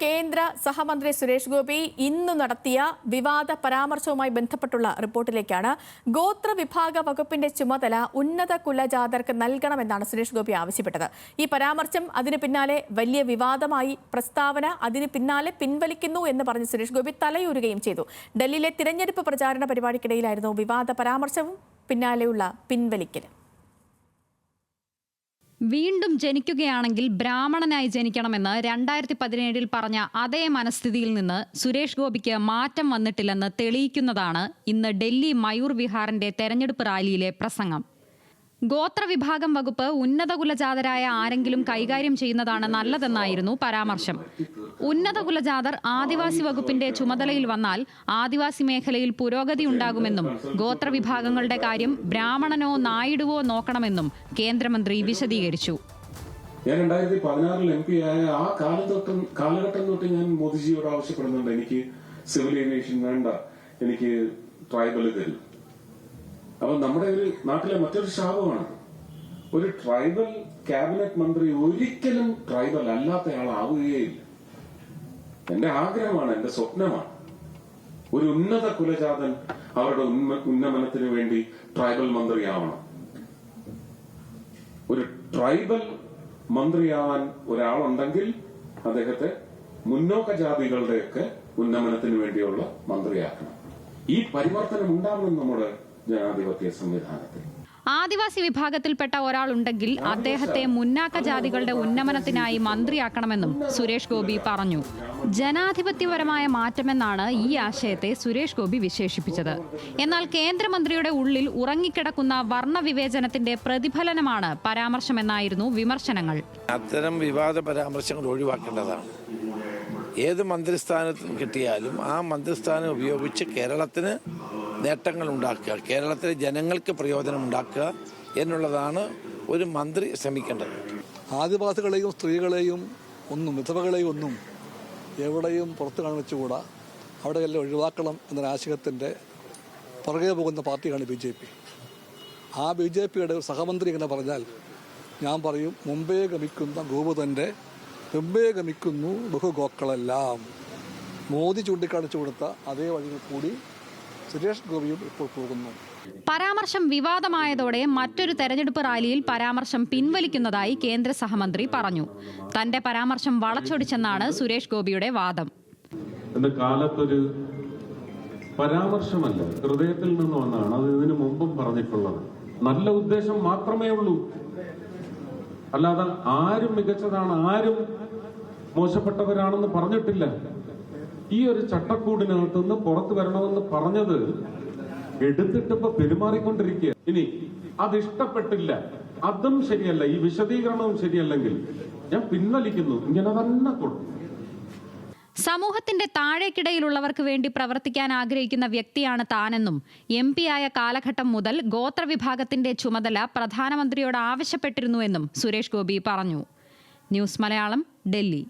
കേന്ദ്ര സഹമന്ത്രി സുരേഷ് ഗോപി ഇന്ന് നടത്തിയ വിവാദ പരാമർശവുമായി ബന്ധപ്പെട്ടുള്ള റിപ്പോർട്ടിലേക്കാണ്. ഗോത്ര വിഭാഗ വകുപ്പിന്റെ ചുമതല ഉന്നത കുലജാതർക്ക് നൽകണമെന്നാണ് സുരേഷ് ഗോപി ആവശ്യപ്പെട്ടത്. ഈ പരാമർശം അതിന് പിന്നാലെ വലിയ വിവാദമായി. പ്രസ്താവന അതിന് പിന്നാലെ പിൻവലിക്കുന്നു എന്ന് പറഞ്ഞ് സുരേഷ് ഗോപി തലയൂരുകയും ചെയ്തു. ഡൽഹിയിലെ തിരഞ്ഞെടുപ്പ് പ്രചാരണ പരിപാടിക്കിടയിലായിരുന്നു വിവാദ പരാമർശവും പിന്നാലെയുള്ള പിൻവലിക്കലും. വീണ്ടും ജനിക്കുകയാണെങ്കിൽ ബ്രാഹ്മണനായി ജനിക്കണമെന്ന് 2017 പറഞ്ഞ അതേ മനസ്ഥിതിയിൽ നിന്ന് സുരേഷ് ഗോപിക്ക് മാറ്റം വന്നിട്ടില്ലെന്ന് തെളിയിക്കുന്നതാണ് ഇന്ന് ഡൽഹി മയൂർ വിഹാറിന്റെ തെരഞ്ഞെടുപ്പ് റാലിയിലെ പ്രസംഗം. ഗോത്രവിഭാഗം വകുപ്പ് ഉന്നത കുലജാതരായ ആരെങ്കിലും കൈകാര്യം ചെയ്യുന്നതാണ് നല്ലതെന്നായിരുന്നു പരാമർശം. ഉന്നത കുലജാതർ ആദിവാസി വകുപ്പിന്റെ ചുമതലയിൽ വന്നാൽ ആദിവാസി മേഖലയിൽ പുരോഗതി ഉണ്ടാകുമെന്നും ഗോത്രവിഭാഗങ്ങളുടെ കാര്യം ബ്രാഹ്മണനോ നായിഡുവോ നോക്കണമെന്നും കേന്ദ്രമന്ത്രി വിശദീകരിച്ചു. ഞാൻ 2016 MP ആയ ആ കാലഘട്ടം തൊട്ട് ഞാൻ മോദിജിയോട് ആവശ്യപ്പെടുന്നുണ്ട്, എനിക്ക് സിവിൽ ഏവിയേഷൻ വേണ്ട, എനിക്ക് ട്രൈബൽ തരും. അപ്പൊ നമ്മുടെ ഒരു നാട്ടിലെ മറ്റൊരു ശാപമാണ്, ഒരു ട്രൈബൽ ക്യാബിനറ്റ് മന്ത്രി ഒരിക്കലും ട്രൈബൽ അല്ലാത്തയാളാവുകയില്ല. എന്റെ ആഗ്രഹമാണ്, എന്റെ സ്വപ്നമാണ്, ഒരു ഉന്നത കുലജാതൻ അവരുടെ ഉന്നമനത്തിന് വേണ്ടി ട്രൈബൽ മന്ത്രിയാവണം. ഒരു ട്രൈബൽ മന്ത്രിയാവാൻ ഒരാളുണ്ടെങ്കിൽ അദ്ദേഹത്തെ മുന്നോക്ക ജാതികളുടെയൊക്കെ ഉന്നമനത്തിന് വേണ്ടിയുള്ള മന്ത്രിയാക്കണം. ഈ പരിവർത്തനം ഉണ്ടാവണം നമ്മുടെ ജനാധിപത്യ സംവിധാനത്തിൽ. ആദിവാസി വിഭാഗത്തിൽപ്പെട്ട ഒരാളുണ്ടെങ്കിൽ അദ്ദേഹത്തെ മുന്നാക്ക ജാതികളുടെ ഉന്നമനത്തിനായി മന്ത്രിയാക്കണമെന്നും സുരേഷ് ഗോപി പറഞ്ഞു. ജനാധിപത്യപരമായ മാറ്റമെന്നാണ് ഈ ആശയത്തെ സുരേഷ് ഗോപി വിശേഷിപ്പിച്ചത്. എന്നാൽ കേന്ദ്രമന്ത്രിയുടെ ഉള്ളിൽ ഉറങ്ങിക്കിടക്കുന്ന വർണ്ണവിവേചനത്തിന്റെ പ്രതിഫലനമാണ് പരാമർശമെന്നായിരുന്നു വിമർശനങ്ങൾ. അത്തരം വിവാദ പരാമർശങ്ങൾ ഒഴിവാക്കേണ്ടതാണ്. ഏത് മന്ത്രിസ്ഥാനത്തും കിട്ടിയാലും ആ മന്ത്രിസ്ഥാനം ഉപയോഗിച്ച് കേരളത്തിന് നേട്ടങ്ങൾ ഉണ്ടാക്കുക, കേരളത്തിലെ ജനങ്ങൾക്ക് പ്രയോജനം ഉണ്ടാക്കുക എന്നുള്ളതാണ് ഒരു മന്ത്രി ശ്രമിക്കേണ്ടത്. ആദിവാസികളെയും സ്ത്രീകളെയും വിധവകളെയും ഒന്നും എവിടെയും പുറത്ത് കാണിച്ചുകൂടാ, അവിടെയെല്ലാം ഒഴിവാക്കണം എന്നൊരാശയത്തിൻ്റെ പുറകെ പോകുന്ന പാർട്ടിയാണ് BJP. ആ BJPയുടെ ഒരു സഹമന്ത്രി ഇങ്ങനെ പറഞ്ഞാൽ ഞാൻ പറയും, മുമ്പേ ഗമിക്കുന്ന ഗോപുതൻ്റെ മുമ്പേ ഗമിക്കുന്നു ബഹുഗോക്കളെല്ലാം. മോദി ചൂണ്ടിക്കാണിച്ചു കൊടുത്ത അതേ വഴിയിൽ കൂടി സുരേഷ് ഗോപിയും ഇപ്പോൾ പോകുന്നു. പരാമർശം വിവാദമായതോടെ മറ്റൊരു തെരഞ്ഞെടുപ്പ് റാലിയിൽ പരാമർശം പിൻവലിക്കുന്നതായി കേന്ദ്ര സഹമന്ത്രി പറഞ്ഞു. തന്റെ പരാമർശം വളച്ചൊടിച്ചെന്നാണ് സുരേഷ് ഗോപിയുടെ വാദം. കാലത്തൊരു പരാമർശമല്ല, ഹൃദയത്തിൽ നിന്ന് വന്നാണ്. അത് ഇതിനു മുമ്പും പറഞ്ഞിട്ടുള്ളത്. നല്ല ഉദ്ദേശം മാത്രമേ ഉള്ളൂ, അല്ലാതെ ആരും മികച്ചതാണ്, ആരും മോശപ്പെട്ടവരാണെന്ന് പറഞ്ഞിട്ടില്ല. ഈ ഒരു ചട്ടക്കൂടിനകത്ത് നിന്ന് പുറത്തു വരണമെന്ന് പറഞ്ഞത് എടുത്തിട്ടിപ്പോ പെരുമാറിക്കൊണ്ടിരിക്കുക. ഇനി അതിഷ്ടപ്പെട്ടില്ല, അതും ശരിയല്ല, ഈ വിശദീകരണവും ശരിയല്ലെങ്കിൽ ഞാൻ പിൻവലിക്കുന്നു, ഇങ്ങനെ തന്നെ കൊടുക്കും. സമൂഹത്തിന്റെ താഴേക്കിടയിലുള്ളവർക്ക് വേണ്ടി പ്രവർത്തിക്കാൻ ആഗ്രഹിക്കുന്ന വ്യക്തിയാണ് താനെന്നും MP ആയ കാലഘട്ടം മുതൽ ഗോത്രവിഭാഗത്തിന്റെ ചുമതല പ്രധാനമന്ത്രിയോട് ആവശ്യപ്പെട്ടിരുന്നുവെന്നും സുരേഷ് ഗോപി പറഞ്ഞു. ന്യൂസ് മലയാളം, ഡൽഹി.